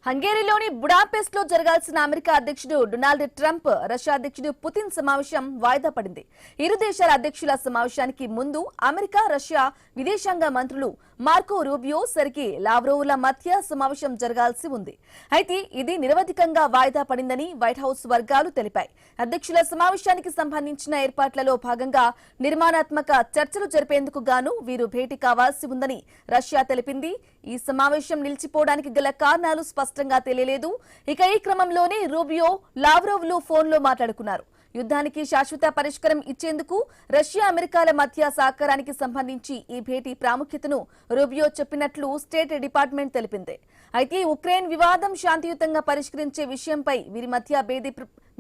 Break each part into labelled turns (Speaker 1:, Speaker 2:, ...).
Speaker 1: హంగేరీలోని Budapest లో జరగాల్సిన America అధ్యక్షుడు డొనాల్డ్ ట్రంప్ రష్యా అధ్యక్షుడు పుతిన్ సమావేశం వాయిదా పడింది. ఇరు దేశాల అధ్యక్షుల సమావేశానికి ముందు అమెరికా రష్యా విదేశాంగ మంత్రులు మార్కో రూబియో, సెర్గీ లావ్రోవ్ల మధ్య సమావేశం జరగాల్సి ఉంది. అయితే ఇది నిరవధికంగా వాయిదా పడిందని వైట్ హౌస్ వర్గాలు తెలిపాయి. అధ్యక్షుల సమావేశానికి సంబంధించిన ఏర్పాట్లలో భాగంగా నిర్మాణాత్మక చర్చలు జరిపేందుకు గాను వీరు భేటీ కావాల్సి ఉందని రష్యా తెలిపింది. ఈ సమావేశం నిలిచిపోవడానికి గల కారణాలు స్పష్టంగా తెలియలేదు. ఇక ఈ క్రమంలోనే రూబియో, లావ్రోవ్లు ఫోన్లో మాట్లాడుకున్నారు. యుద్ధానికి శాశ్వత పరిష్కారం ఇచ్చేందుకు రష్యా అమెరికాల మధ్య సహకారానికి సంబంధించి ఈ భేటీ ప్రాముఖ్యతను రూబియో చెప్పినట్లు స్టేట్ డిపార్ట్మెంట్ తెలిపింది. అయితే ఉక్రెయిన్ వివాదం శాంతియుతంగా పరిష్కరించే విషయంపై వీరి మధ్య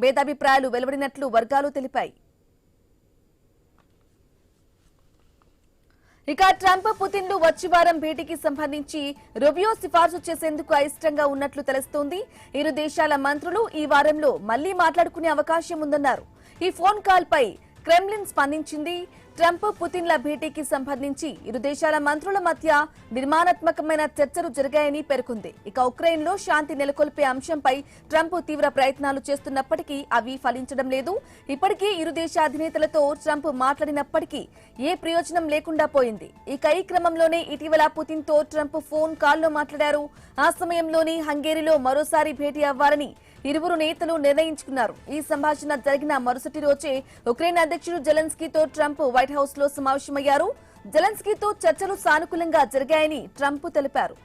Speaker 1: భేదాభిప్రాయాలు వెలువడినట్లు వర్గాలు తెలిపాయి. ఇక ట్రంప్, పుతిన్లు వచ్చి వారం భేటీకి సంబంధించి రూబియో సిఫార్సు చేసేందుకు అయిష్టంగా ఉన్నట్లు తెలుస్తోంది. ఇరు దేశాల మంత్రులు ఈ వారంలో మళ్లీ మాట్లాడుకునే అవకాశం ఉందన్నారు. ఈ ఫోన్ కాల్ పై క్రెమ్లిన్ స్పందించింది. ట్రంప్, పుతిన్ల భేటీకి సంబంధించి ఇరు దేశాల మంత్రుల మధ్య నిర్మాణాత్మకమైన చర్చలు జరిగాయని పేర్కొంది. ఇక ఉక్రెయిన్ లో శాంతి నెలకొల్పే అంశంపై ట్రంప్ తీవ్ర ప్రయత్నాలు చేస్తున్నప్పటికీ అవి ఫలించడం లేదు. ఇప్పటికీ ఇరు దేశ అధినేతలతో ట్రంప్ మాట్లాడినప్పటికీ ఏ ప్రయోజనం లేకుండా పోయింది. ఇక ఈ క్రమంలోనే ఇటీవల పుతిన్ తో ట్రంప్ ఫోన్ కాల్లో మాట్లాడారు. ఆ సమయంలోనే హంగేరీలో మరోసారి భేటీ అవ్వాలని ఇరువురు నేతలు నిర్ణయించుకున్నారు. ఈ సంభాషణ జరిగిన మరుసటి రోజే ఉక్రెయిన్ అధ్యక్షుడు జెలెన్స్కీతో ట్రంప్ వైట్ హౌస్ లో సమావేశమయ్యారు. జెలెన్స్కీతో చర్చలు సానుకూలంగా జరిగాయని ట్రంప్ తెలిపారు.